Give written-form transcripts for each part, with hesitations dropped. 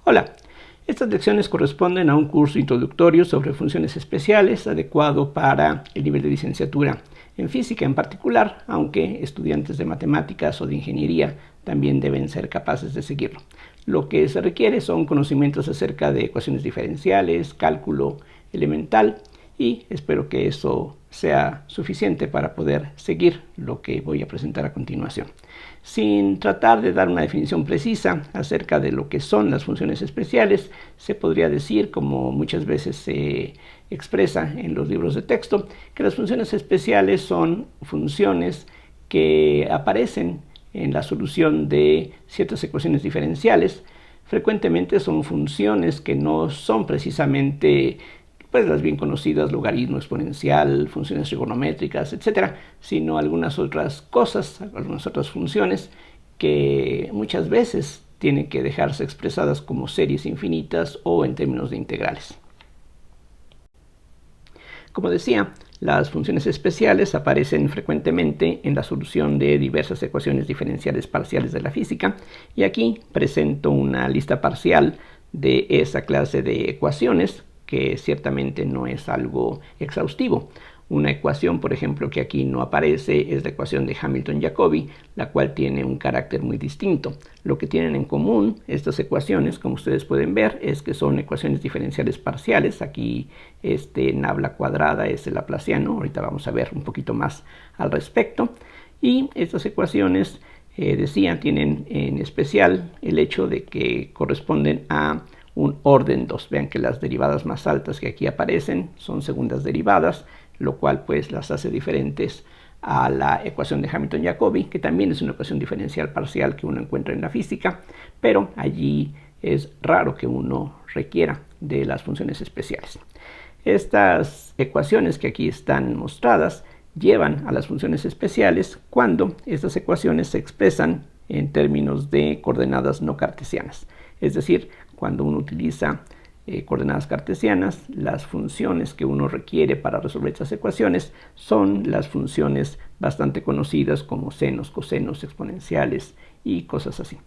Hola, estas lecciones corresponden a un curso introductorio sobre funciones especiales adecuado para el nivel de licenciatura en física en particular, aunque estudiantes de matemáticas o de ingeniería también deben ser capaces de seguirlo. Lo que se requiere son conocimientos acerca de ecuaciones diferenciales, cálculo elemental, y espero que eso sea suficiente para poder seguir lo que voy a presentar a continuación. Sin tratar de dar una definición precisa acerca de lo que son las funciones especiales, se podría decir, como muchas veces se expresa en los libros de texto, que las funciones especiales son funciones que aparecen en la solución de ciertas ecuaciones diferenciales. Frecuentemente son funciones que no son precisamente pues las bien conocidas, logaritmo exponencial, funciones trigonométricas, etcétera, sino algunas otras cosas, algunas otras funciones que muchas veces tienen que dejarse expresadas como series infinitas o en términos de integrales. Como decía, las funciones especiales aparecen frecuentemente en la solución de diversas ecuaciones diferenciales parciales de la física, y aquí presento una lista parcial de esa clase de ecuaciones, que ciertamente no es algo exhaustivo. Una ecuación, por ejemplo, que aquí no aparece es la ecuación de Hamilton-Jacobi, la cual tiene un carácter muy distinto. Lo que tienen en común estas ecuaciones, como ustedes pueden ver, es que son ecuaciones diferenciales parciales. Aquí nabla cuadrada es el laplaciano. Ahorita vamos a ver un poquito más al respecto. Y estas ecuaciones, decía, tienen en especial el hecho de que corresponden a un orden 2. Vean que las derivadas más altas que aquí aparecen son segundas derivadas, lo cual pues las hace diferentes a la ecuación de Hamilton-Jacobi, que también es una ecuación diferencial parcial que uno encuentra en la física, pero allí es raro que uno requiera de las funciones especiales. Estas ecuaciones que aquí están mostradas llevan a las funciones especiales cuando estas ecuaciones se expresan en términos de coordenadas no cartesianas. Es decir, cuando uno utiliza coordenadas cartesianas, las funciones que uno requiere para resolver estas ecuaciones son las funciones bastante conocidas como senos, cosenos, exponenciales y cosas así.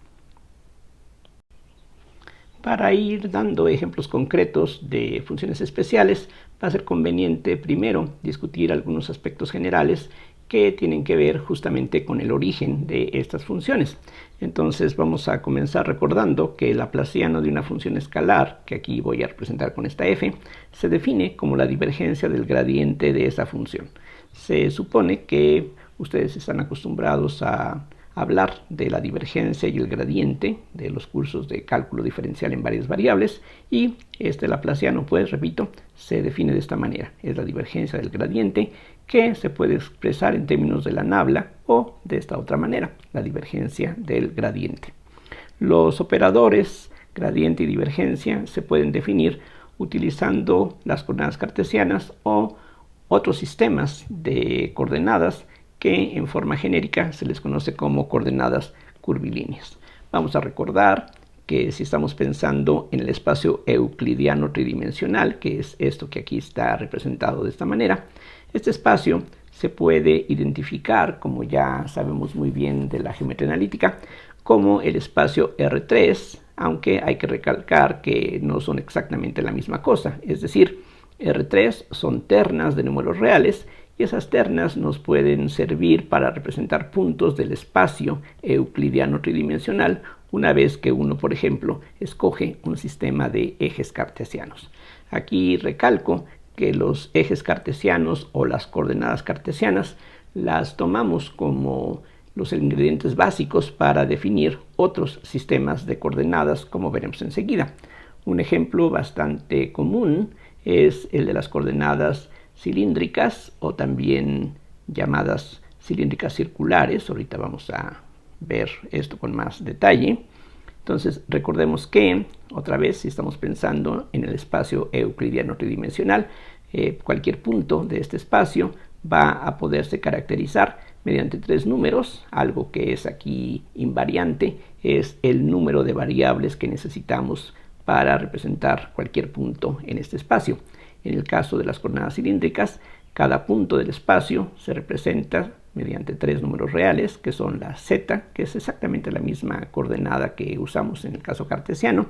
Para ir dando ejemplos concretos de funciones especiales, va a ser conveniente primero discutir algunos aspectos generales que tienen que ver justamente con el origen de estas funciones. Entonces vamos a comenzar recordando que el laplaciano de una función escalar, que aquí voy a representar con esta f, se define como la divergencia del gradiente de esa función. Se supone que ustedes están acostumbrados a hablar de la divergencia y el gradiente de los cursos de cálculo diferencial en varias variables, y este laplaciano, pues repito, se define de esta manera. Es la divergencia del gradiente, que se puede expresar en términos de la nabla o de esta otra manera, la divergencia del gradiente. Los operadores gradiente y divergencia se pueden definir utilizando las coordenadas cartesianas o otros sistemas de coordenadas que en forma genérica se les conoce como coordenadas curvilíneas. Vamos a recordar que si estamos pensando en el espacio euclidiano tridimensional, que es esto que aquí está representado de esta manera, este espacio se puede identificar, como ya sabemos muy bien de la geometría analítica, como el espacio R3, aunque hay que recalcar que no son exactamente la misma cosa. Es decir, R3 son ternas de números reales, y esas ternas nos pueden servir para representar puntos del espacio euclidiano tridimensional una vez que uno, por ejemplo, escoge un sistema de ejes cartesianos. Aquí recalco que los ejes cartesianos o las coordenadas cartesianas las tomamos como los ingredientes básicos para definir otros sistemas de coordenadas, como veremos enseguida. Un ejemplo bastante común es el de las coordenadas cilíndricas, o también llamadas cilíndricas circulares. Ahorita vamos a ver esto con más detalle. Entonces recordemos que, otra vez, si estamos pensando en el espacio euclidiano tridimensional, cualquier punto de este espacio va a poderse caracterizar mediante tres números. Algo que es aquí invariante es el número de variables que necesitamos para representar cualquier punto en este espacio. En el caso de las coordenadas cilíndricas, cada punto del espacio se representa mediante tres números reales, que son la z, que es exactamente la misma coordenada que usamos en el caso cartesiano,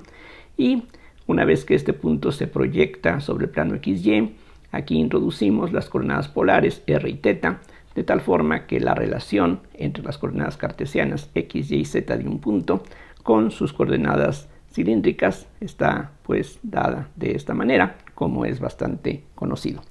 Y una vez que este punto se proyecta sobre el plano XY, aquí introducimos las coordenadas polares r y θ, de tal forma que la relación entre las coordenadas cartesianas x, y, z de un punto con sus coordenadas cilíndricas está pues dada de esta manera, como es bastante conocido.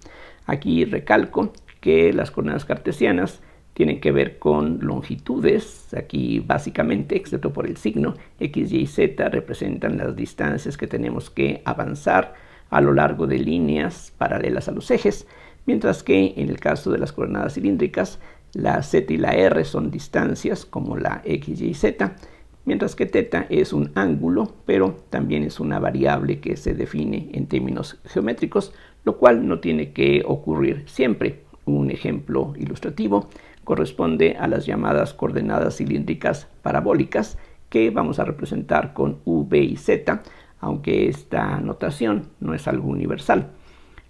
Aquí recalco que las coordenadas cartesianas tienen que ver con longitudes. Aquí básicamente, excepto por el signo, x, y, z representan las distancias que tenemos que avanzar a lo largo de líneas paralelas a los ejes, mientras que en el caso de las coordenadas cilíndricas, la z y la r son distancias como la x, y, z, mientras que θ es un ángulo, pero también es una variable que se define en términos geométricos, lo cual no tiene que ocurrir siempre. Un ejemplo ilustrativo corresponde a las llamadas coordenadas cilíndricas parabólicas, que vamos a representar con u, v y z, aunque esta notación no es algo universal.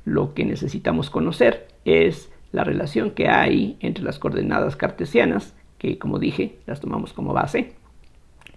Lo que necesitamos conocer es la relación que hay entre las coordenadas cartesianas, que como dije, las tomamos como base,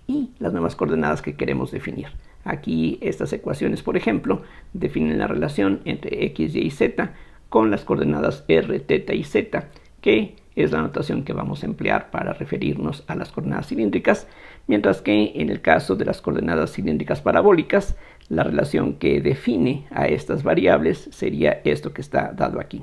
y las nuevas coordenadas que queremos definir. Aquí estas ecuaciones, por ejemplo, definen la relación entre x, y, z con las coordenadas r, θ y z, que es la notación que vamos a emplear para referirnos a las coordenadas cilíndricas, mientras que en el caso de las coordenadas cilíndricas parabólicas, la relación que define a estas variables sería esto que está dado aquí.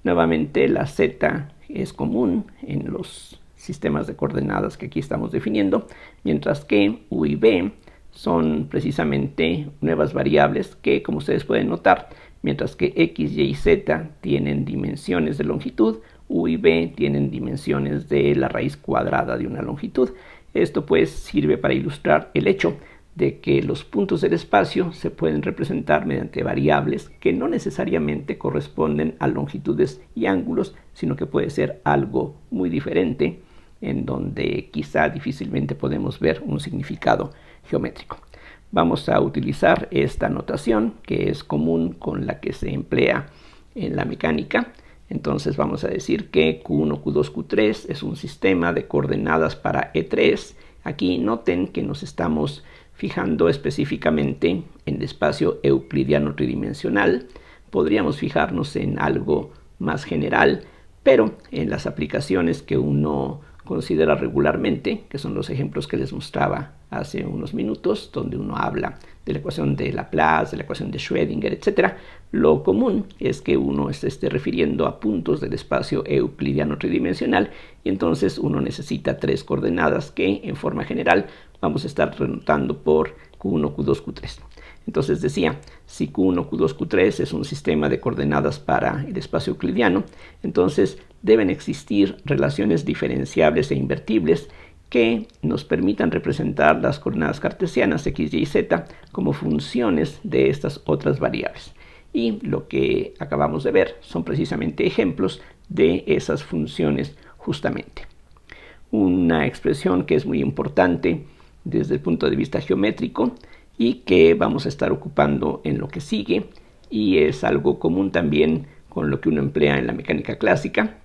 Nuevamente, la z es común en los sistemas de coordenadas que aquí estamos definiendo, mientras que u y v son precisamente nuevas variables que, como ustedes pueden notar, mientras que x, y, z tienen dimensiones de longitud, u y v tienen dimensiones de la raíz cuadrada de una longitud. Esto pues sirve para ilustrar el hecho de que los puntos del espacio se pueden representar mediante variables que no necesariamente corresponden a longitudes y ángulos, sino que puede ser algo muy diferente, en donde quizá difícilmente podemos ver un significado geométrico. Vamos a utilizar esta notación que es común con la que se emplea en la mecánica. Entonces vamos a decir que Q1, Q2, Q3 es un sistema de coordenadas para E3. Aquí noten que nos estamos fijando específicamente en el espacio euclidiano tridimensional. Podríamos fijarnos en algo más general, pero en las aplicaciones que uno considera regularmente, que son los ejemplos que les mostraba hace unos minutos, donde uno habla de la ecuación de Laplace, de la ecuación de Schrödinger, etc., lo común es que uno se esté refiriendo a puntos del espacio euclidiano tridimensional, y entonces uno necesita tres coordenadas que en forma general vamos a estar denotando por Q1, Q2, Q3. Entonces decía, si Q1, Q2, Q3 es un sistema de coordenadas para el espacio euclidiano, entonces deben existir relaciones diferenciables e invertibles que nos permitan representar las coordenadas cartesianas x, y, z como funciones de estas otras variables. Y lo que acabamos de ver son precisamente ejemplos de esas funciones justamente. Una expresión que es muy importante desde el punto de vista geométrico y que vamos a estar ocupando en lo que sigue, y es algo común también con lo que uno emplea en la mecánica clásica,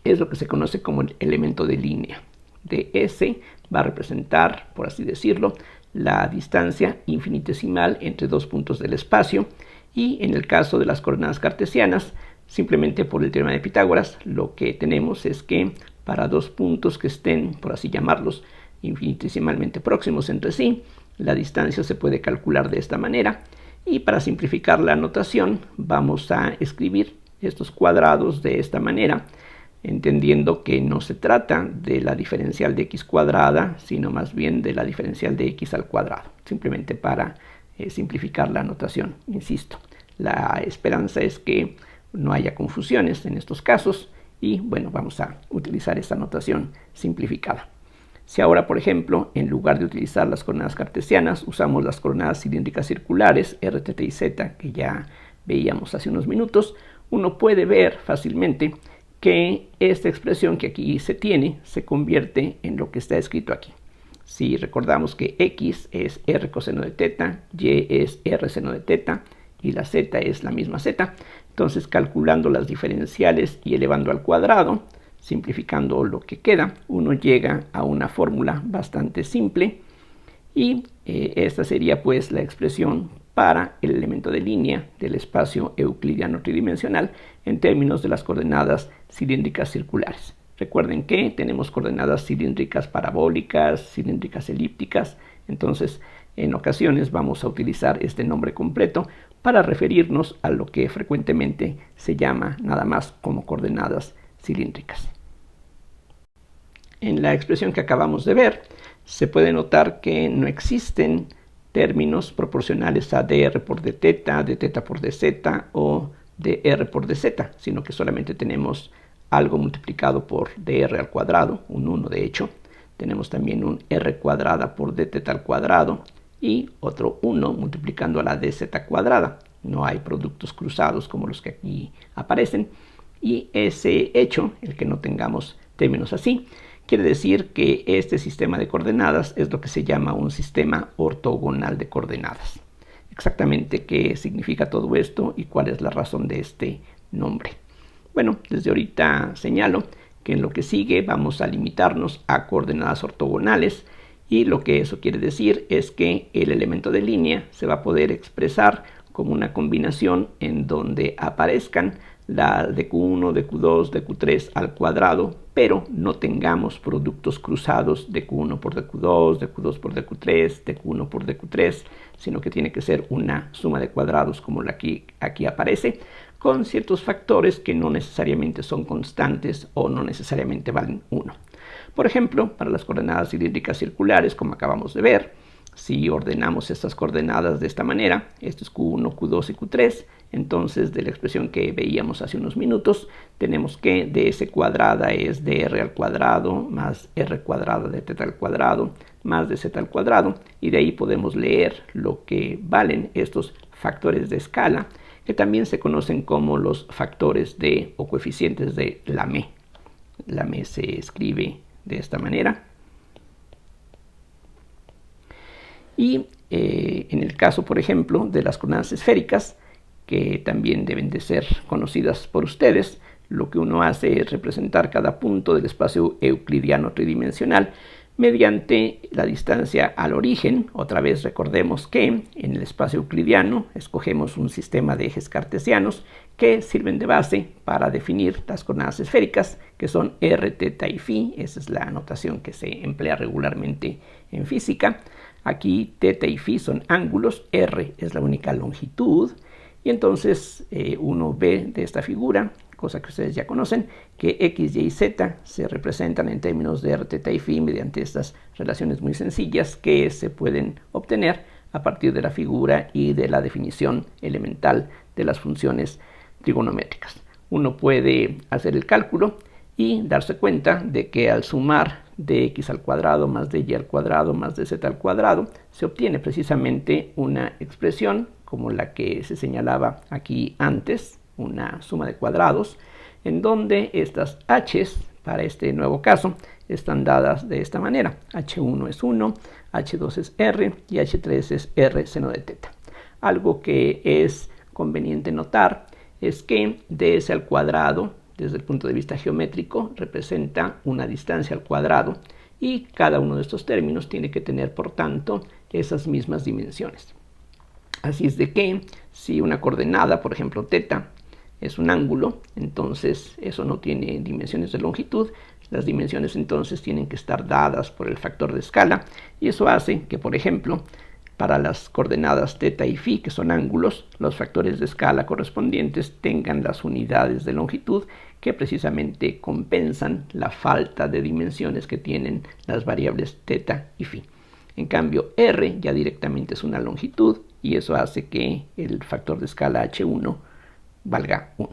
es lo que se conoce como el elemento de línea. ds va a representar, por así decirlo, la distancia infinitesimal entre dos puntos del espacio, y en el caso de las coordenadas cartesianas, simplemente por el teorema de Pitágoras, lo que tenemos es que para dos puntos que estén, por así llamarlos, infinitesimalmente próximos entre sí, la distancia se puede calcular de esta manera, y para simplificar la notación vamos a escribir estos cuadrados de esta manera, entendiendo que no se trata de la diferencial de x cuadrada, sino más bien de la diferencial de x al cuadrado, simplemente para simplificar la notación. Insisto, la esperanza es que no haya confusiones en estos casos, y bueno, vamos a utilizar esta notación simplificada. Si ahora, por ejemplo, en lugar de utilizar las coordenadas cartesianas, usamos las coordenadas cilíndricas circulares, r, θ y z, que ya veíamos hace unos minutos, uno puede ver fácilmente que esta expresión que aquí se tiene se convierte en lo que está escrito aquí. Si recordamos que x es r coseno de θ, y es r seno de θ, y la z es la misma z, entonces calculando las diferenciales y elevando al cuadrado, simplificando lo que queda, uno llega a una fórmula bastante simple, Y esta sería pues la expresión para el elemento de línea del espacio euclidiano tridimensional en términos de las coordenadas cilíndricas circulares. Recuerden que tenemos coordenadas cilíndricas parabólicas, cilíndricas elípticas, entonces en ocasiones vamos a utilizar este nombre completo para referirnos a lo que frecuentemente se llama nada más como coordenadas cilíndricas. En la expresión que acabamos de ver, se puede notar que no existen términos proporcionales a dr por dθ, dθ por dz o dr por dz, sino que solamente tenemos algo multiplicado por dr al cuadrado, un 1 de hecho. Tenemos también un r cuadrada por dθ al cuadrado y otro 1 multiplicando a la dz cuadrada. No hay productos cruzados como los que aquí aparecen. Y ese hecho, el que no tengamos términos así, quiere decir que este sistema de coordenadas es lo que se llama un sistema ortogonal de coordenadas. Exactamente qué significa todo esto y cuál es la razón de este nombre. Bueno, desde ahorita señalo que en lo que sigue vamos a limitarnos a coordenadas ortogonales, y lo que eso quiere decir es que el elemento de línea se va a poder expresar como una combinación en donde aparezcan la dq1, dq2, dq3 al cuadrado, pero no tengamos productos cruzados dq1 por dq2, dq2 por dq3, dq1 por dq3, sino que tiene que ser una suma de cuadrados como la que aquí aparece, con ciertos factores que no necesariamente son constantes o no necesariamente valen 1. Por ejemplo, para las coordenadas cilíndricas circulares, como acabamos de ver, si ordenamos estas coordenadas de esta manera, esto es q1, q2 y q3, entonces de la expresión que veíamos hace unos minutos, tenemos que ds cuadrada es dr al cuadrado más r cuadrada de θ al cuadrado más dz al cuadrado, y de ahí podemos leer lo que valen estos factores de escala, que también se conocen como los factores de o coeficientes de la m. La m se escribe de esta manera. Y en el caso, por ejemplo, de las coordenadas esféricas, que también deben de ser conocidas por ustedes, lo que uno hace es representar cada punto del espacio euclidiano tridimensional mediante la distancia al origen. Otra vez recordemos que en el espacio euclidiano escogemos un sistema de ejes cartesianos que sirven de base para definir las coordenadas esféricas, que son r, θ y φ. Esa es la notación que se emplea regularmente en física. Aquí θ y φ son ángulos, r es la única longitud, y entonces uno ve de esta figura, cosa que ustedes ya conocen, que x, y z se representan en términos de r, θ y φ mediante estas relaciones muy sencillas que se pueden obtener a partir de la figura y de la definición elemental de las funciones trigonométricas. Uno puede hacer el cálculo y darse cuenta de que al sumar dx al cuadrado más dy al cuadrado más dz al cuadrado se obtiene precisamente una expresión como la que se señalaba aquí antes, una suma de cuadrados, en donde estas h's para este nuevo caso están dadas de esta manera: h1 es 1, h2 es r y h3 es r seno de θ. Algo que es conveniente notar es que ds al cuadrado, desde el punto de vista geométrico, representa una distancia al cuadrado, y cada uno de estos términos tiene que tener, por tanto, esas mismas dimensiones. Así es de que si una coordenada, por ejemplo θ, es un ángulo, entonces eso no tiene dimensiones de longitud. Las dimensiones entonces tienen que estar dadas por el factor de escala, y eso hace que, por ejemplo, para las coordenadas θ y φ, que son ángulos, los factores de escala correspondientes tengan las unidades de longitud que precisamente compensan la falta de dimensiones que tienen las variables θ y φ. En cambio, r ya directamente es una longitud, y eso hace que el factor de escala h1 valga 1.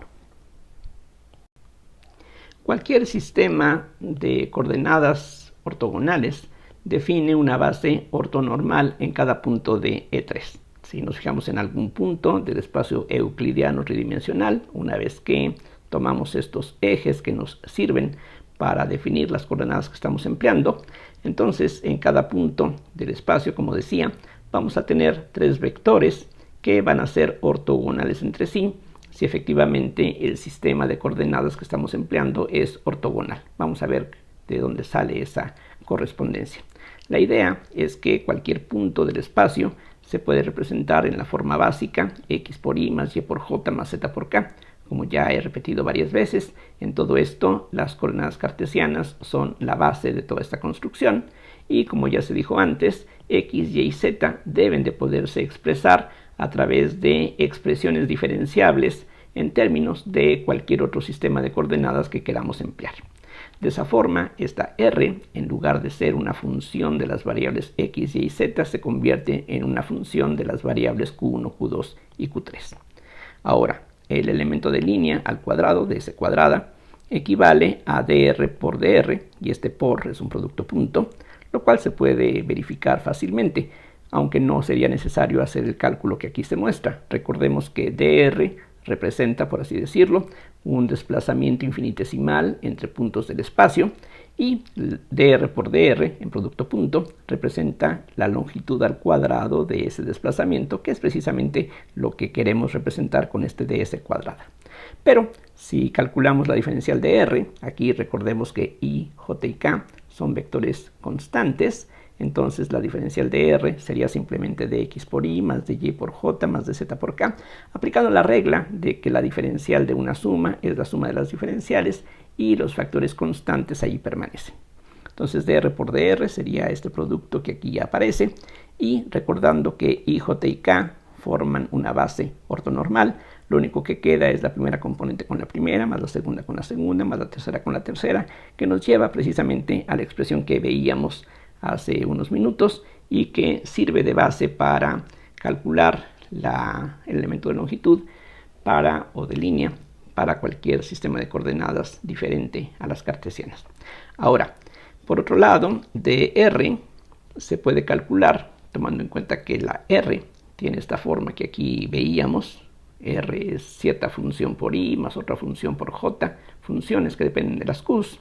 Cualquier sistema de coordenadas ortogonales define una base ortonormal en cada punto de E3. Si nos fijamos en algún punto del espacio euclidiano tridimensional, una vez que tomamos estos ejes que nos sirven para definir las coordenadas que estamos empleando, entonces en cada punto del espacio, como decía, vamos a tener tres vectores que van a ser ortogonales entre sí si efectivamente el sistema de coordenadas que estamos empleando es ortogonal. Vamos a ver de dónde sale esa correspondencia. La idea es que cualquier punto del espacio se puede representar en la forma básica x por y más y por j más z por k. Como ya he repetido varias veces, en todo esto las coordenadas cartesianas son la base de toda esta construcción y, como ya se dijo antes, x, y z deben de poderse expresar a través de expresiones diferenciables en términos de cualquier otro sistema de coordenadas que queramos emplear. De esa forma, esta r, en lugar de ser una función de las variables x, y z, se convierte en una función de las variables q1, q2 y q3. Ahora, el elemento de línea al cuadrado de s cuadrada equivale a dr por dr, y este por es un producto punto, lo cual se puede verificar fácilmente, aunque no sería necesario hacer el cálculo que aquí se muestra. Recordemos que dr representa, por así decirlo, un desplazamiento infinitesimal entre puntos del espacio, y dr por dr en producto punto representa la longitud al cuadrado de ese desplazamiento, que es precisamente lo que queremos representar con este ds cuadrada. Pero si calculamos la diferencial de r, aquí recordemos que i, j y k son vectores constantes, entonces la diferencial de r sería simplemente de x por y más de y por j más de z por k, aplicando la regla de que la diferencial de una suma es la suma de las diferenciales y los factores constantes ahí permanecen. Entonces dr por dr sería este producto que aquí ya aparece, y recordando que i, j y k forman una base ortonormal, lo único que queda es la primera componente con la primera, más la segunda con la segunda, más la tercera con la tercera, que nos lleva precisamente a la expresión que veíamos hace unos minutos y que sirve de base para calcular el elemento de longitud o de línea para cualquier sistema de coordenadas diferente a las cartesianas. Ahora, por otro lado, de r se puede calcular tomando en cuenta que la r tiene esta forma que aquí veíamos. R es cierta función por i más otra función por j, funciones que dependen de las q's.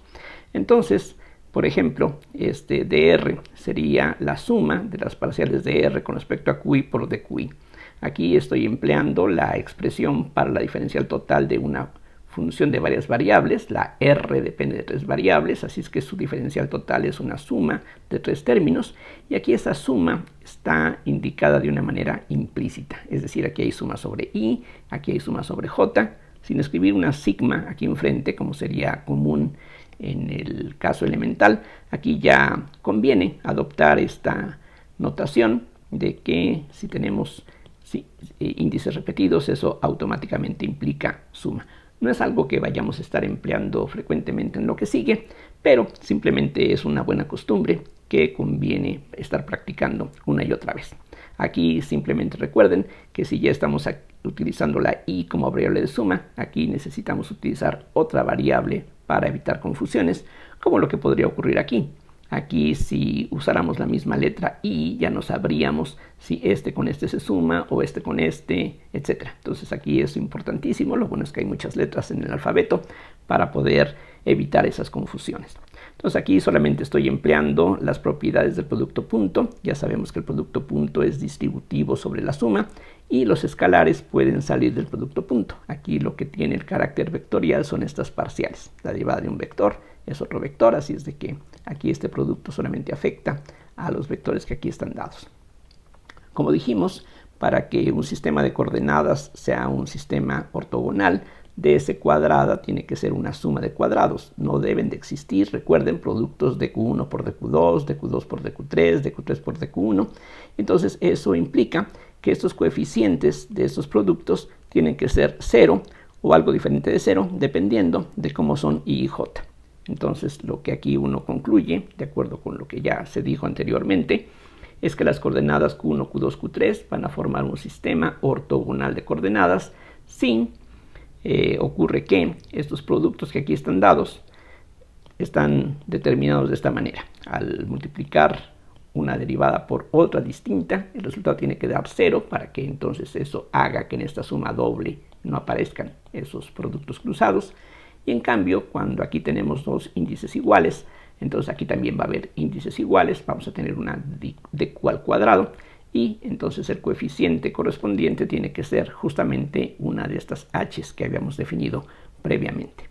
Entonces, por ejemplo, este dr sería la suma de las parciales de r con respecto a qi por dqi. Aquí estoy empleando la expresión para la diferencial total de una función de varias variables. La r depende de 3 variables, así es que su diferencial total es una suma de 3 términos. Y aquí esta suma está indicada de una manera implícita, es decir, aquí hay suma sobre i, aquí hay suma sobre j, sin escribir una sigma aquí enfrente, como sería común en el caso elemental. Aquí ya conviene adoptar esta notación de que si tenemos índices repetidos, eso automáticamente implica suma. No es algo que vayamos a estar empleando frecuentemente en lo que sigue, pero simplemente es una buena costumbre que conviene estar practicando una y otra vez. Aquí simplemente recuerden que si ya estamos utilizando la i como variable de suma, aquí necesitamos utilizar otra variable para evitar confusiones, como lo que podría ocurrir aquí. Aquí, si usáramos la misma letra i, ya no sabríamos si este con este se suma o este con este, etc. Entonces aquí es importantísimo. Lo bueno es que hay muchas letras en el alfabeto para poder evitar esas confusiones. Entonces aquí solamente estoy empleando las propiedades del producto punto. Ya sabemos que el producto punto es distributivo sobre la suma y los escalares pueden salir del producto punto. Aquí lo que tiene el carácter vectorial son estas parciales. La derivada de un vector es otro vector, así es de que aquí este producto solamente afecta a los vectores que aquí están dados. Como dijimos, para que un sistema de coordenadas sea un sistema ortogonal, ds cuadrada tiene que ser una suma de cuadrados. No deben de existir, recuerden, productos de q1 por dq2, dq2 por dq3, dq3 por dq1. Entonces eso implica que estos coeficientes de estos productos tienen que ser 0 o algo diferente de 0, dependiendo de cómo son i y j. Entonces lo que aquí uno concluye, de acuerdo con lo que ya se dijo anteriormente, es que las coordenadas q1, q2, q3 van a formar un sistema ortogonal de coordenadas si ocurre que estos productos que aquí están dados están determinados de esta manera. Al multiplicar una derivada por otra distinta, el resultado tiene que dar 0 para que entonces eso haga que en esta suma doble no aparezcan esos productos cruzados. Y en cambio, cuando aquí tenemos dos índices iguales, entonces aquí también va a haber índices iguales, vamos a tener una dq al cuadrado, y entonces el coeficiente correspondiente tiene que ser justamente una de estas h's que habíamos definido previamente.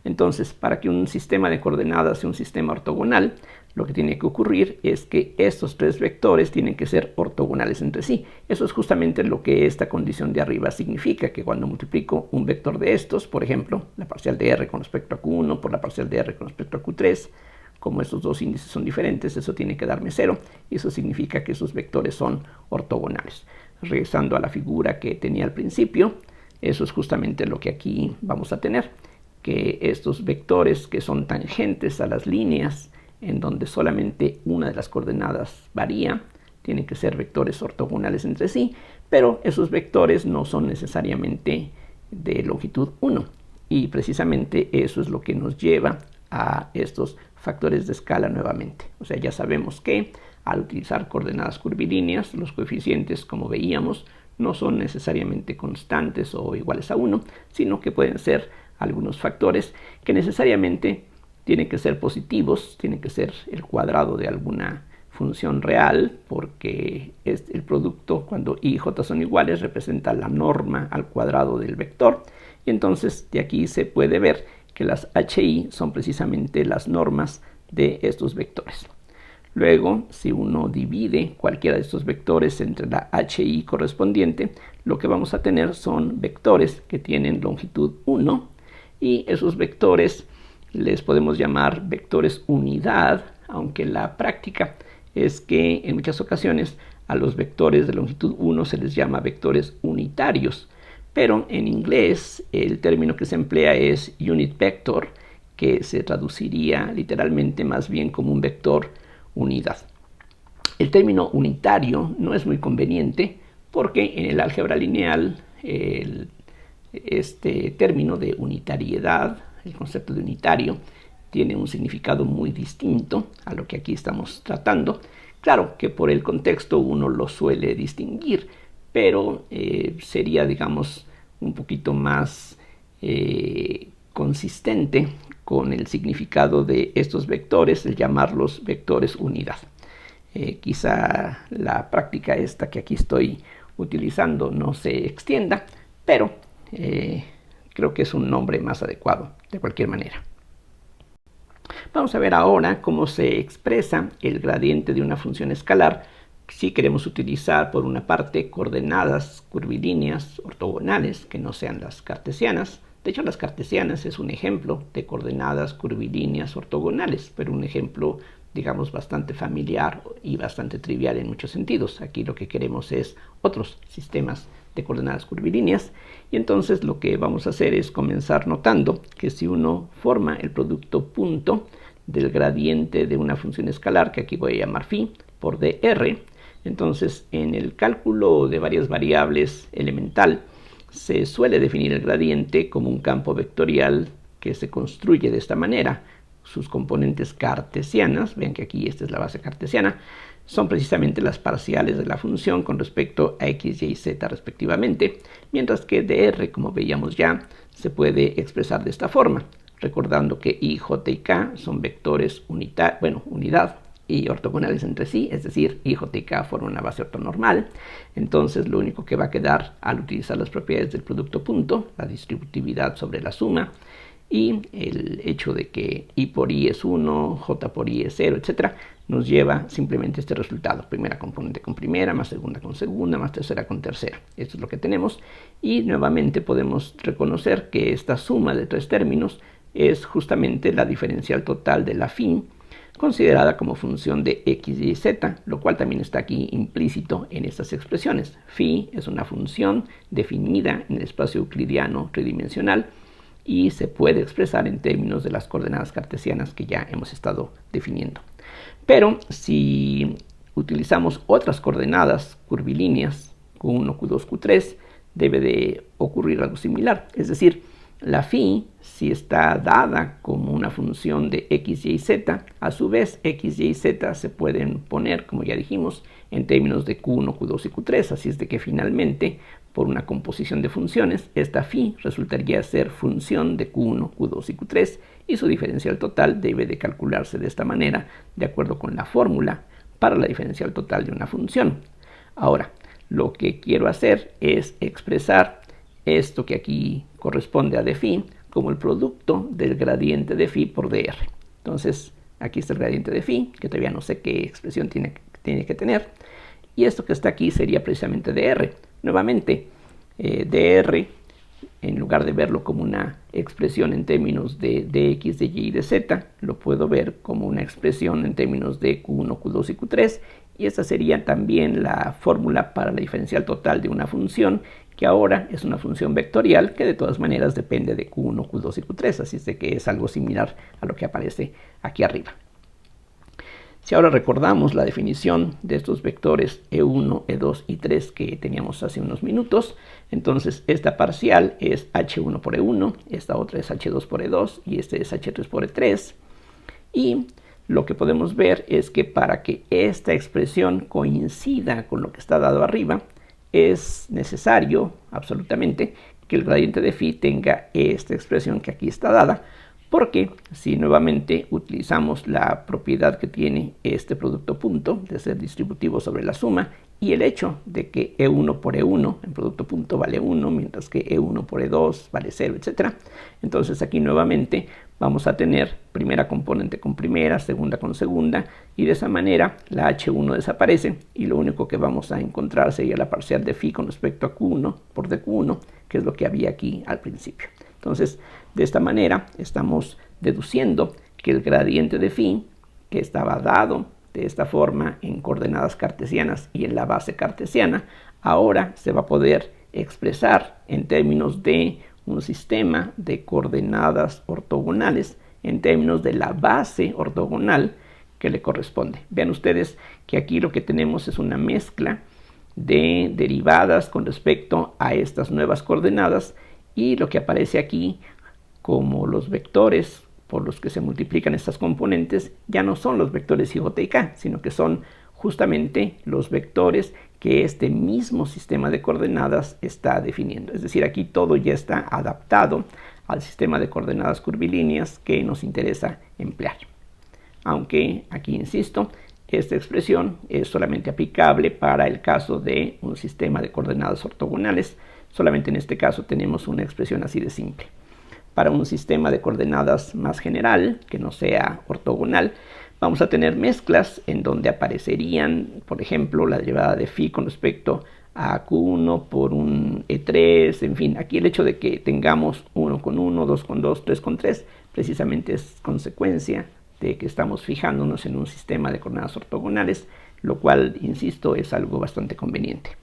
Entonces, para que un sistema de coordenadas sea un sistema ortogonal, lo que tiene que ocurrir es que estos tres vectores tienen que ser ortogonales entre sí. Eso es justamente lo que esta condición de arriba significa, que cuando multiplico un vector de estos, por ejemplo, la parcial de r con respecto a q1 por la parcial de r con respecto a q3, como estos dos índices son diferentes, eso tiene que darme 0, y eso significa que esos vectores son ortogonales. Regresando a la figura que tenía al principio, eso es justamente lo que aquí vamos a tener, que estos vectores que son tangentes a las líneas en donde solamente una de las coordenadas varía, tienen que ser vectores ortogonales entre sí, pero esos vectores no son necesariamente de longitud 1, y precisamente eso es lo que nos lleva a estos factores de escala nuevamente. O sea, ya sabemos que al utilizar coordenadas curvilíneas, los coeficientes, como veíamos, no son necesariamente constantes o iguales a 1, sino que pueden ser algunos factores que necesariamente tienen que ser positivos, tienen que ser el cuadrado de alguna función real, porque el producto, cuando i y j son iguales, representa la norma al cuadrado del vector, y entonces de aquí se puede ver que las hi son precisamente las normas de estos vectores. Luego, si uno divide cualquiera de estos vectores entre la hi correspondiente, lo que vamos a tener son vectores que tienen longitud 1, y esos vectores les podemos llamar vectores unidad, aunque la práctica es que en muchas ocasiones a los vectores de longitud 1 se les llama vectores unitarios, pero en inglés el término que se emplea es unit vector, que se traduciría literalmente más bien como un vector unidad. El término unitario no es muy conveniente porque en el álgebra lineal este término de unitariedad, el concepto de unitario, tiene un significado muy distinto a lo que aquí estamos tratando. Claro que por el contexto uno lo suele distinguir, pero sería, digamos, un poquito más consistente con el significado de estos vectores, el llamarlos vectores unidad. Quizá la práctica esta que aquí estoy utilizando no se extienda, pero creo que es un nombre más adecuado de cualquier manera. Vamos a ver ahora cómo se expresa el gradiente de una función escalar si queremos utilizar, por una parte, coordenadas curvilíneas ortogonales que no sean las cartesianas. De hecho, las cartesianas es un ejemplo de coordenadas curvilíneas ortogonales, pero un ejemplo, digamos, bastante familiar y bastante trivial en muchos sentidos. Aquí lo que queremos es otros sistemas de coordenadas curvilíneas, y entonces lo que vamos a hacer es comenzar notando que si uno forma el producto punto del gradiente de una función escalar, que aquí voy a llamar phi, por dr, entonces en el cálculo de varias variables elemental se suele definir el gradiente como un campo vectorial que se construye de esta manera. Sus componentes cartesianas, ven que aquí esta es la base cartesiana, son precisamente las parciales de la función con respecto a x, y, z respectivamente, mientras que dr, como veíamos ya, se puede expresar de esta forma, recordando que i, j y k son vectores unidad y ortogonales entre sí, es decir, i, j y k forman una base ortonormal. Entonces lo único que va a quedar al utilizar las propiedades del producto punto, la distributividad sobre la suma, y el hecho de que i por i es 1, j por i es 0, etc., nos lleva simplemente este resultado. Primera componente con primera, más segunda con segunda, más tercera con tercera. Esto es lo que tenemos. Y nuevamente podemos reconocer que esta suma de tres términos es justamente la diferencial total de la phi, considerada como función de x, y, z, lo cual también está aquí implícito en estas expresiones. Phi es una función definida en el espacio euclidiano tridimensional, y se puede expresar en términos de las coordenadas cartesianas que ya hemos estado definiendo. Pero si utilizamos otras coordenadas curvilíneas, q1, q2, q3, debe de ocurrir algo similar. Es decir, la phi, si está dada como una función de x, y, z, a su vez x, y, z se pueden poner, como ya dijimos, en términos de q1, q2 y q3, así es de que finalmente, por una composición de funciones, esta phi resultaría ser función de q1, q2 y q3, y su diferencial total debe de calcularse de esta manera, de acuerdo con la fórmula para la diferencial total de una función. Ahora, lo que quiero hacer es expresar esto que aquí corresponde a d phi como el producto del gradiente de phi por dr. Entonces, aquí está el gradiente de phi, que todavía no sé qué expresión tiene que tener. Y esto que está aquí sería precisamente dr. Nuevamente, dr, en lugar de verlo como una expresión en términos de x, de y y de z, lo puedo ver como una expresión en términos de q1, q2 y q3. Y esta sería también la fórmula para la diferencial total de una función, que ahora es una función vectorial que de todas maneras depende de q1, q2 y q3, así es de que es algo similar a lo que aparece aquí arriba. Si ahora recordamos la definición de estos vectores E1, E2 y 3 que teníamos hace unos minutos, entonces esta parcial es H1 por E1, esta otra es H2 por E2 y este es H3 por E3. Y lo que podemos ver es que para que esta expresión coincida con lo que está dado arriba, es necesario, absolutamente, que el gradiente de phi tenga esta expresión que aquí está dada, porque si nuevamente utilizamos la propiedad que tiene este producto punto de ser distributivo sobre la suma y el hecho de que E1 por E1 en producto punto vale 1, mientras que E1 por E2 vale 0, etc. Entonces aquí nuevamente vamos a tener primera componente con primera, segunda con segunda, y de esa manera la H1 desaparece y lo único que vamos a encontrar sería la parcial de phi con respecto a Q1 por dQ1, que es lo que había aquí al principio. Entonces, de esta manera estamos deduciendo que el gradiente de phi, que estaba dado de esta forma en coordenadas cartesianas y en la base cartesiana, ahora se va a poder expresar en términos de un sistema de coordenadas ortogonales, en términos de la base ortogonal que le corresponde. Vean ustedes que aquí lo que tenemos es una mezcla de derivadas con respecto a estas nuevas coordenadas, y lo que aparece aquí como los vectores por los que se multiplican estas componentes ya no son los vectores ij y k, sino que son justamente los vectores que este mismo sistema de coordenadas está definiendo. Es decir, aquí todo ya está adaptado al sistema de coordenadas curvilíneas que nos interesa emplear. Aunque aquí insisto, esta expresión es solamente aplicable para el caso de un sistema de coordenadas ortogonales. Solamente en este caso tenemos una expresión así de simple. Para un sistema de coordenadas más general, que no sea ortogonal, vamos a tener mezclas en donde aparecerían, por ejemplo, la derivada de phi con respecto a Q1 por un E3, en fin, aquí el hecho de que tengamos 1 con 1, 2 con 2, 3 con 3, precisamente es consecuencia de que estamos fijándonos en un sistema de coordenadas ortogonales, lo cual, insisto, es algo bastante conveniente.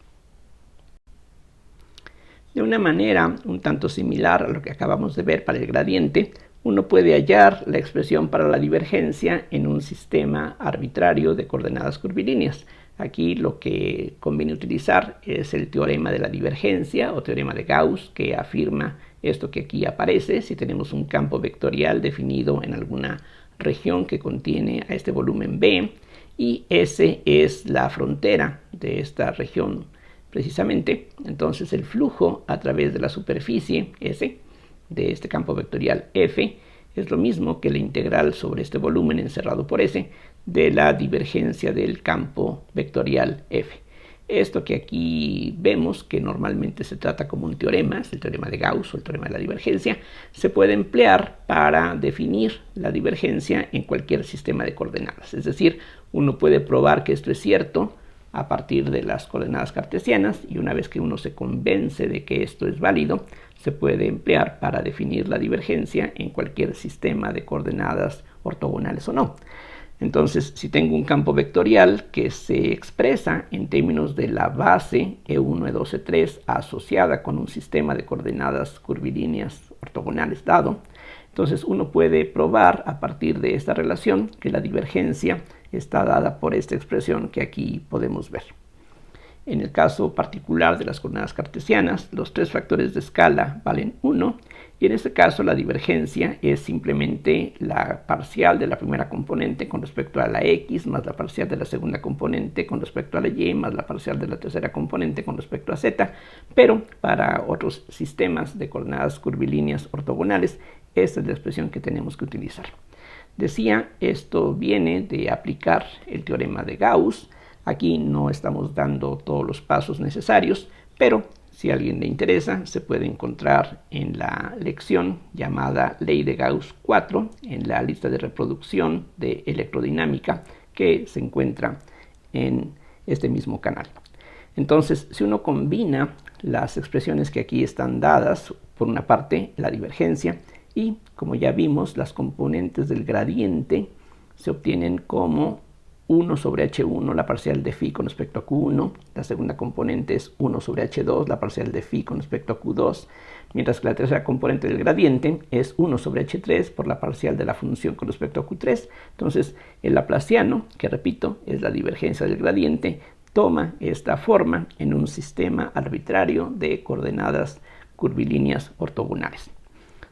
De una manera un tanto similar a lo que acabamos de ver para el gradiente, uno puede hallar la expresión para la divergencia en un sistema arbitrario de coordenadas curvilíneas. Aquí lo que conviene utilizar es el teorema de la divergencia o teorema de Gauss, que afirma esto que aquí aparece. Si tenemos un campo vectorial definido en alguna región que contiene a este volumen B, y S es la frontera de esta región precisamente, entonces el flujo a través de la superficie S de este campo vectorial F es lo mismo que la integral sobre este volumen encerrado por S de la divergencia del campo vectorial F. Esto que aquí vemos, que normalmente se trata como un teorema, es el teorema de Gauss o el teorema de la divergencia, se puede emplear para definir la divergencia en cualquier sistema de coordenadas. Es decir, uno puede probar que esto es cierto a partir de las coordenadas cartesianas, y una vez que uno se convence de que esto es válido, se puede emplear para definir la divergencia en cualquier sistema de coordenadas ortogonales o no. Entonces, si tengo un campo vectorial que se expresa en términos de la base E1, E2, E3 asociada con un sistema de coordenadas curvilíneas ortogonales dado, entonces uno puede probar a partir de esta relación que la divergencia está dada por esta expresión que aquí podemos ver. En el caso particular de las coordenadas cartesianas, los tres factores de escala valen 1, y en este caso la divergencia es simplemente la parcial de la primera componente con respecto a la x, más la parcial de la segunda componente con respecto a la y, más la parcial de la tercera componente con respecto a z, pero para otros sistemas de coordenadas curvilíneas ortogonales, esta es la expresión que tenemos que utilizar. Decía, esto viene de aplicar el teorema de Gauss. Aquí no estamos dando todos los pasos necesarios, pero Si a alguien le interesa, se puede encontrar en la lección llamada Ley de Gauss 4, en la lista de reproducción de electrodinámica que se encuentra en este mismo canal. Entonces, si uno combina las expresiones que aquí están dadas, por una parte la divergencia y, como ya vimos, las componentes del gradiente se obtienen como 1 sobre h1, la parcial de phi con respecto a q1. La segunda componente es 1 sobre h2, la parcial de phi con respecto a q2. Mientras que la tercera componente del gradiente es 1 sobre h3 por la parcial de la función con respecto a q3. Entonces, el laplaciano, que repito, es la divergencia del gradiente, toma esta forma en un sistema arbitrario de coordenadas curvilíneas ortogonales.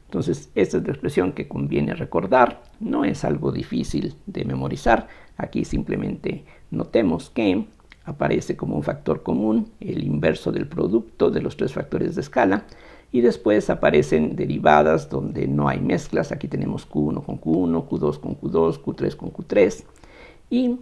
Entonces, esta es la expresión que conviene recordar. No es algo difícil de memorizar. Aquí simplemente notemos que aparece como un factor común el inverso del producto de los tres factores de escala. Y después aparecen derivadas donde no hay mezclas. Aquí tenemos Q1 con Q1, Q2 con Q2, Q3 con Q3. Y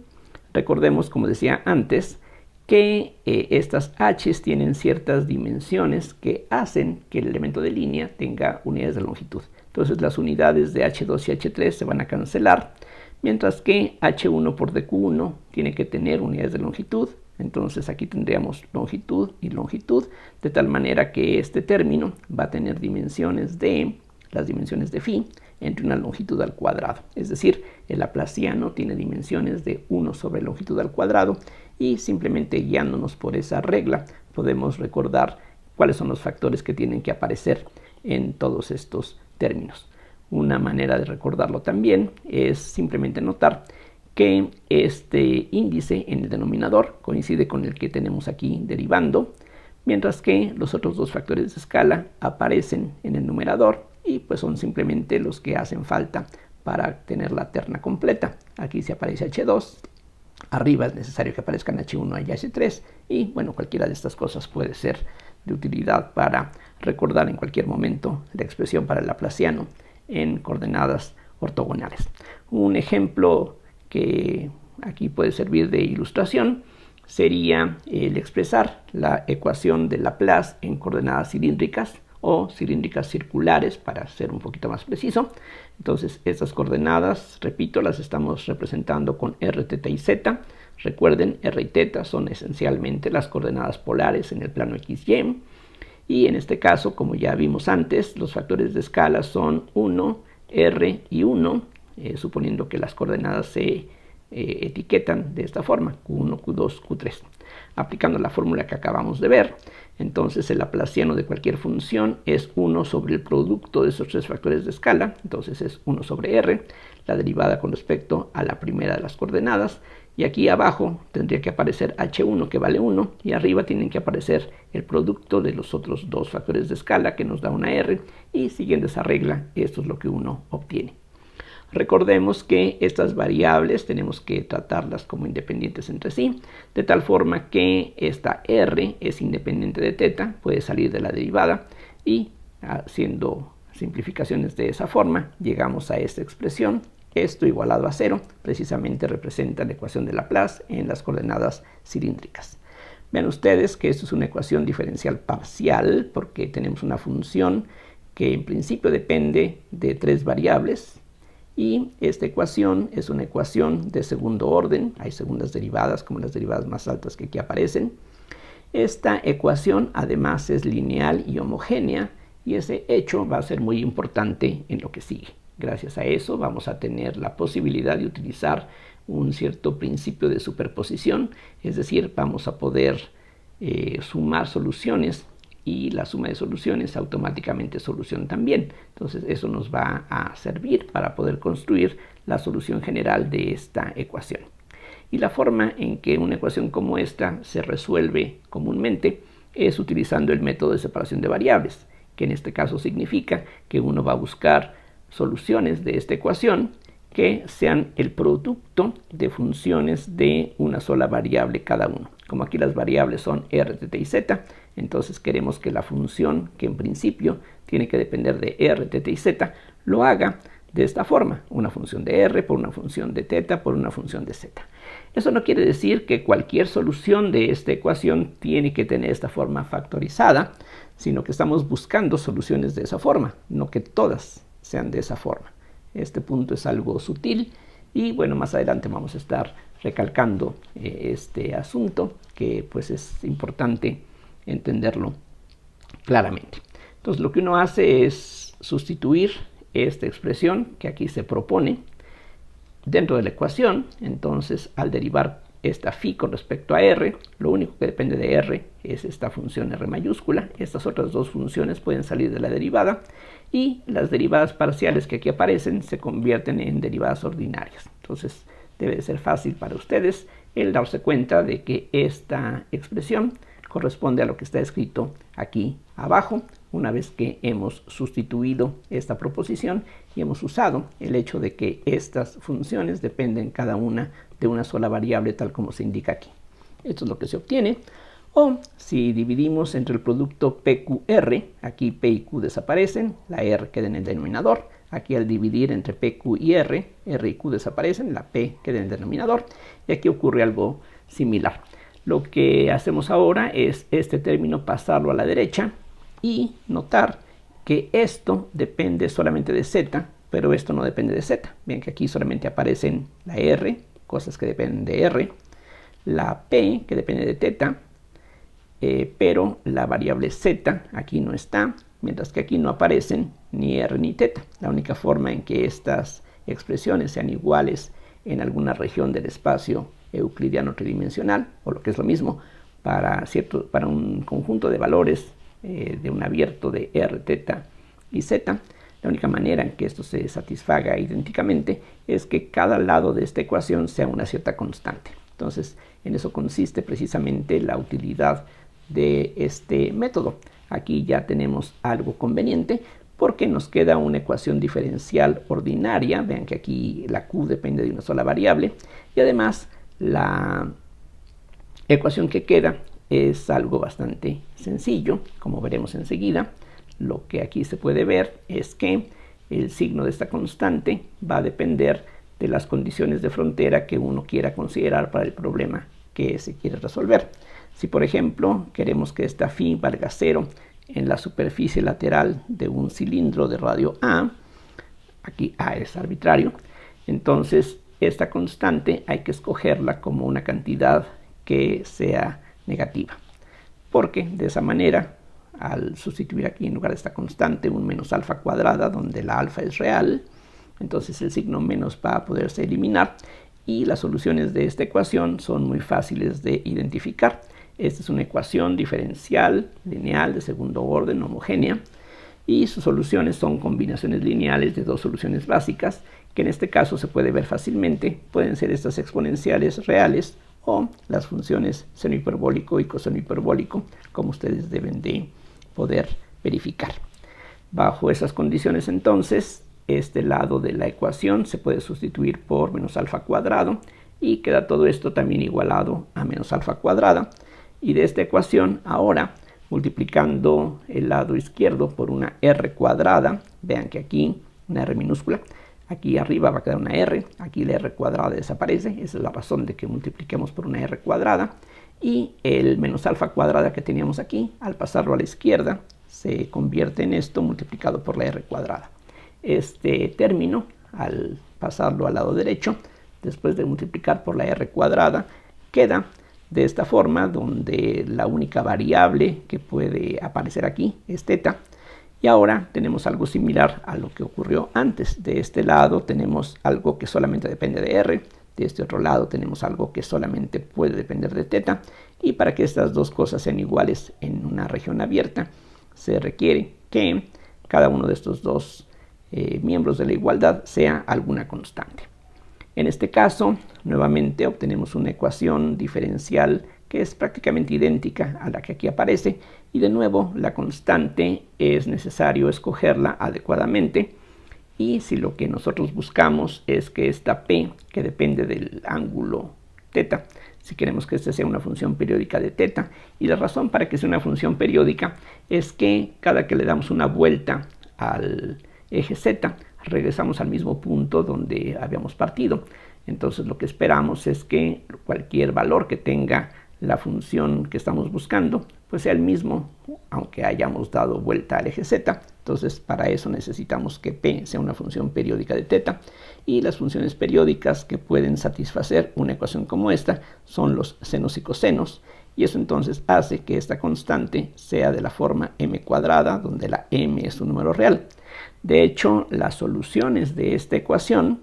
recordemos, como decía antes, que estas h's tienen ciertas dimensiones que hacen que el elemento de línea tenga unidades de longitud. Entonces las unidades de h2 y h3 se van a cancelar, mientras que h1 por dq1 tiene que tener unidades de longitud. Entonces aquí tendríamos longitud y longitud, de tal manera que este término va a tener dimensiones de las dimensiones de phi entre una longitud al cuadrado. Es decir, el laplaciano tiene dimensiones de 1 sobre longitud al cuadrado, y simplemente guiándonos por esa regla podemos recordar cuáles son los factores que tienen que aparecer en todos estos términos. Una manera de recordarlo también es simplemente notar que este índice en el denominador coincide con el que tenemos aquí derivando, mientras que los otros dos factores de escala aparecen en el numerador y pues son simplemente los que hacen falta para tener la terna completa. Aquí se aparece h2, arriba es necesario que aparezcan h1 y h3, y bueno, cualquiera de estas cosas puede ser de utilidad para recordar en cualquier momento la expresión para el laplaciano en coordenadas ortogonales. Un ejemplo que aquí puede servir de ilustración sería el expresar la ecuación de Laplace en coordenadas cilíndricas o cilíndricas circulares, para ser un poquito más preciso. Entonces, estas coordenadas, repito, las estamos representando con r, θ y z. Recuerden, r y θ son esencialmente las coordenadas polares en el plano XY. Y en este caso, como ya vimos antes, los factores de escala son 1, r y 1, suponiendo que las coordenadas se etiquetan de esta forma, Q1, Q2, Q3. Aplicando la fórmula que acabamos de ver, entonces el laplaciano de cualquier función es 1 sobre el producto de esos tres factores de escala, entonces es 1 sobre r, la derivada con respecto a la primera de las coordenadas, y aquí abajo tendría que aparecer h1 que vale 1, y arriba tienen que aparecer el producto de los otros dos factores de escala que nos da una r, y siguiendo esa regla, esto es lo que uno obtiene. Recordemos que estas variables tenemos que tratarlas como independientes entre sí, de tal forma que esta r es independiente de θ, puede salir de la derivada, y haciendo simplificaciones de esa forma, llegamos a esta expresión. Esto igualado a 0 precisamente representa la ecuación de Laplace en las coordenadas cilíndricas. Vean ustedes que esto es una ecuación diferencial parcial, porque tenemos una función que en principio depende de tres variables, y esta ecuación es una ecuación de segundo orden. Hay segundas derivadas, como las derivadas más altas que aquí aparecen. Esta ecuación además es lineal y homogénea, y ese hecho va a ser muy importante en lo que sigue. Gracias a eso vamos a tener la posibilidad de utilizar un cierto principio de superposición, es decir, vamos a poder sumar soluciones, y la suma de soluciones automáticamente solución también. Entonces eso nos va a servir para poder construir la solución general de esta ecuación. Y la forma en que una ecuación como esta se resuelve comúnmente es utilizando el método de separación de variables, que en este caso significa que uno va a buscar soluciones de esta ecuación que sean el producto de funciones de una sola variable cada uno. Como aquí las variables son r, θ y z, entonces queremos que la función, que en principio tiene que depender de r, θ y z, lo haga de esta forma: una función de r por una función de θ por una función de z. Eso no quiere decir que cualquier solución de esta ecuación tiene que tener esta forma factorizada, sino que estamos buscando soluciones de esa forma, no que todas sean de esa forma. Este punto es algo sutil y bueno, más adelante vamos a estar recalcando este asunto, que pues es importante entenderlo claramente. Entonces lo que uno hace es sustituir esta expresión que aquí se propone dentro de la ecuación. Entonces al derivar esta phi con respecto a r, lo único que depende de r es esta función r mayúscula. Estas otras dos funciones pueden salir de la derivada y las derivadas parciales que aquí aparecen se convierten en derivadas ordinarias. Entonces debe de ser fácil para ustedes el darse cuenta de que esta expresión corresponde a lo que está escrito aquí abajo, una vez que hemos sustituido esta proposición y hemos usado el hecho de que estas funciones dependen cada una de una sola variable, tal como se indica aquí. Esto es lo que se obtiene. O si dividimos entre el producto PQR, aquí P y Q desaparecen, la R queda en el denominador. Aquí al dividir entre PQ y R y Q desaparecen, la P queda en el denominador. Y aquí ocurre algo similar. Lo que hacemos ahora es este término pasarlo a la derecha y notar que esto depende solamente de z, pero esto no depende de z. Ven que aquí solamente aparecen la R, cosas que dependen de R, la P, que depende de teta, pero la variable z aquí no está, mientras que aquí no aparecen ni R ni teta. La única forma en que estas expresiones sean iguales en alguna región del espacio euclidiano tridimensional, o lo que es lo mismo, para un conjunto de valores de un abierto de r, teta y z, la única manera en que esto se satisfaga idénticamente es que cada lado de esta ecuación sea una cierta constante. Entonces, en eso consiste precisamente la utilidad de este método. Aquí ya tenemos algo conveniente porque nos queda una ecuación diferencial ordinaria. Vean que aquí la q depende de una sola variable y además la ecuación que queda es algo bastante sencillo, como veremos enseguida. Lo que aquí se puede ver es que el signo de esta constante va a depender de las condiciones de frontera que uno quiera considerar para el problema que se quiere resolver. Si por ejemplo queremos que esta phi valga 0 en la superficie lateral de un cilindro de radio A, aquí A es arbitrario, entonces esta constante hay que escogerla como una cantidad que sea negativa, porque de esa manera, al sustituir aquí en lugar de esta constante un menos alfa cuadrada, donde la alfa es real, entonces el signo menos va a poderse eliminar y las soluciones de esta ecuación son muy fáciles de identificar. Esta es una ecuación diferencial lineal de segundo orden homogénea y sus soluciones son combinaciones lineales de dos soluciones básicas, que en este caso se puede ver fácilmente. Pueden ser estas exponenciales reales o las funciones seno hiperbólico y coseno hiperbólico, como ustedes deben de poder verificar. Bajo esas condiciones, entonces, este lado de la ecuación se puede sustituir por menos alfa cuadrado y queda todo esto también igualado a menos alfa cuadrada. Y de esta ecuación, ahora, multiplicando el lado izquierdo por una r cuadrada, vean que aquí una r minúscula, aquí arriba va a quedar una r, aquí la r cuadrada desaparece, esa es la razón de que multipliquemos por una r cuadrada, y el menos alfa cuadrada que teníamos aquí, al pasarlo a la izquierda, se convierte en esto multiplicado por la r cuadrada. Este término, al pasarlo al lado derecho, después de multiplicar por la r cuadrada, queda de esta forma, donde la única variable que puede aparecer aquí es teta. Y ahora tenemos algo similar a lo que ocurrió antes. De este lado tenemos algo que solamente depende de r, de este otro lado tenemos algo que solamente puede depender de teta, y para que estas dos cosas sean iguales en una región abierta, se requiere que cada uno de estos dos miembros de la igualdad sea alguna constante. En este caso, nuevamente obtenemos una ecuación diferencial que es prácticamente idéntica a la que aquí aparece, y de nuevo la constante es necesario escogerla adecuadamente, y si lo que nosotros buscamos es que esta P, que depende del ángulo teta, si queremos que esta sea una función periódica de teta, y la razón para que sea una función periódica es que cada que le damos una vuelta al eje z, regresamos al mismo punto donde habíamos partido. Entonces lo que esperamos es que cualquier valor que tenga la función que estamos buscando pues sea el mismo aunque hayamos dado vuelta al eje z. Entonces para eso necesitamos que p sea una función periódica de teta, y las funciones periódicas que pueden satisfacer una ecuación como esta son los senos y cosenos, y eso entonces hace que esta constante sea de la forma m cuadrada, donde la m es un número real. De hecho, las soluciones de esta ecuación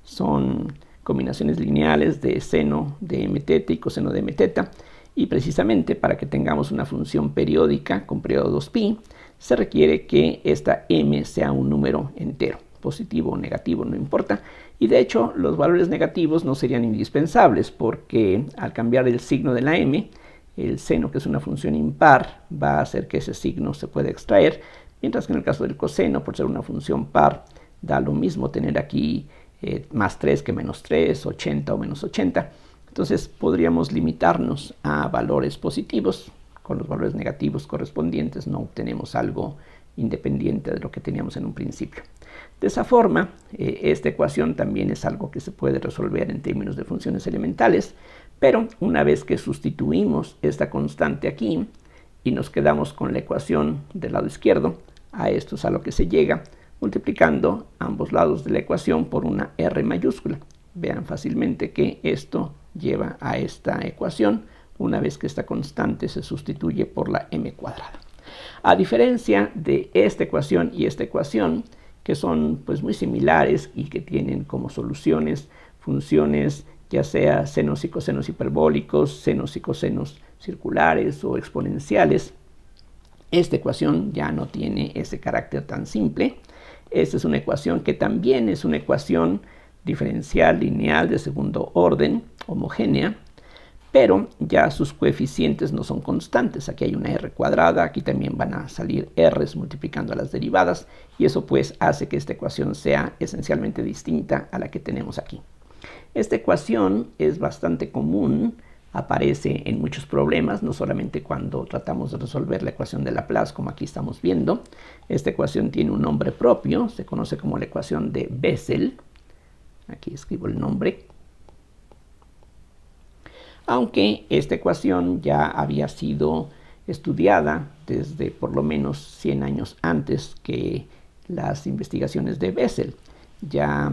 son combinaciones lineales de seno de m teta y coseno de m teta, y precisamente para que tengamos una función periódica con periodo 2pi, se requiere que esta m sea un número entero, positivo o negativo, no importa, y de hecho los valores negativos no serían indispensables, porque al cambiar el signo de la m, el seno, que es una función impar, va a hacer que ese signo se pueda extraer, mientras que en el caso del coseno, por ser una función par, da lo mismo tener aquí más 3 que menos 3, 80 o menos 80. Entonces podríamos limitarnos a valores positivos. Con los valores negativos correspondientes no obtenemos algo independiente de lo que teníamos en un principio. De esa forma, esta ecuación también es algo que se puede resolver en términos de funciones elementales, pero una vez que sustituimos esta constante aquí y nos quedamos con la ecuación del lado izquierdo, a esto es a lo que se llega multiplicando ambos lados de la ecuación por una r mayúscula. Vean fácilmente que esto lleva a esta ecuación una vez que esta constante se sustituye por la m cuadrada. A diferencia de esta ecuación y esta ecuación, que son pues muy similares y que tienen como soluciones funciones ya sea senos y cosenos hiperbólicos, senos y cosenos circulares o exponenciales, esta ecuación ya no tiene ese carácter tan simple. Esta es una ecuación que también es una ecuación diferencial lineal de segundo orden, homogénea, pero ya sus coeficientes no son constantes. Aquí hay una r cuadrada, aquí también van a salir r's multiplicando a las derivadas, y eso pues hace que esta ecuación sea esencialmente distinta a la que tenemos aquí. Esta ecuación es bastante común, aparece en muchos problemas, no solamente cuando tratamos de resolver la ecuación de Laplace, como aquí estamos viendo. Esta ecuación tiene un nombre propio, se conoce como la ecuación de Bessel. Aquí escribo el nombre. Aunque esta ecuación ya había sido estudiada desde por lo menos 100 años antes que las investigaciones de Bessel. Ya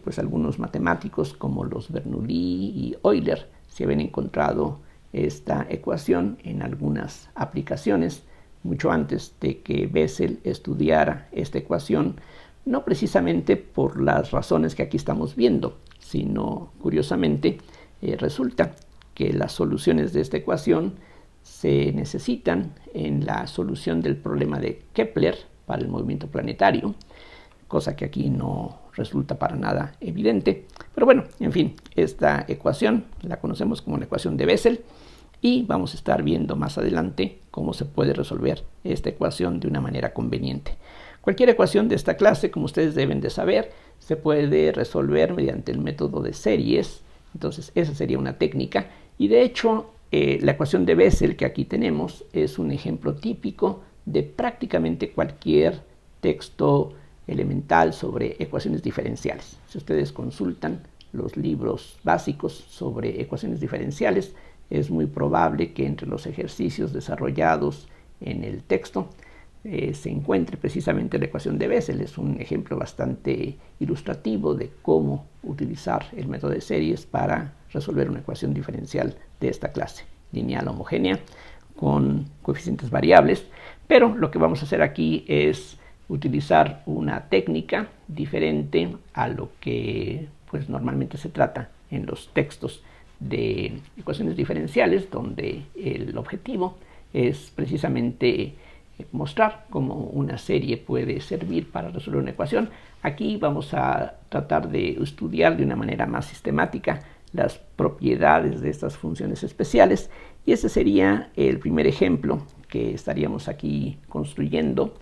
pues algunos matemáticos como los Bernoulli y Euler se habían encontrado esta ecuación en algunas aplicaciones mucho antes de que Bessel estudiara esta ecuación, no precisamente por las razones que aquí estamos viendo, sino curiosamente resulta que las soluciones de esta ecuación se necesitan en la solución del problema de Kepler para el movimiento planetario, cosa que aquí no resulta para nada evidente. Pero bueno, en fin, esta ecuación la conocemos como la ecuación de Bessel, y vamos a estar viendo más adelante cómo se puede resolver esta ecuación de una manera conveniente. Cualquier ecuación de esta clase, como ustedes deben de saber, se puede resolver mediante el método de series. Entonces esa sería una técnica, y de hecho la ecuación de Bessel que aquí tenemos es un ejemplo típico de prácticamente cualquier texto elemental sobre ecuaciones diferenciales. Si ustedes consultan los libros básicos sobre ecuaciones diferenciales, es muy probable que entre los ejercicios desarrollados en el texto se encuentre precisamente la ecuación de Bessel. Es un ejemplo bastante ilustrativo de cómo utilizar el método de series para resolver una ecuación diferencial de esta clase, lineal homogénea con coeficientes variables. Pero lo que vamos a hacer aquí es utilizar una técnica diferente a lo que pues normalmente se trata en los textos de ecuaciones diferenciales, donde el objetivo es precisamente mostrar cómo una serie puede servir para resolver una ecuación. Aquí vamos a tratar de estudiar de una manera más sistemática las propiedades de estas funciones especiales, y ese sería el primer ejemplo que estaríamos aquí construyendo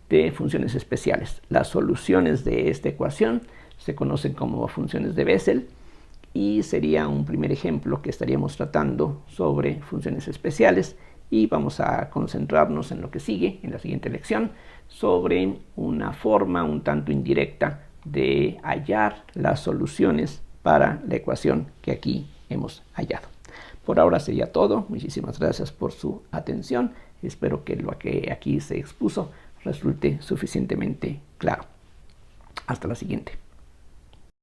de funciones especiales. Las soluciones de esta ecuación se conocen como funciones de Bessel, y sería un primer ejemplo que estaríamos tratando sobre funciones especiales, y vamos a concentrarnos en lo que sigue, en la siguiente lección, sobre una forma un tanto indirecta de hallar las soluciones para la ecuación que aquí hemos hallado. Por ahora sería todo. Muchísimas gracias por su atención. Espero que lo que aquí se expuso resulte suficientemente claro. Hasta la siguiente.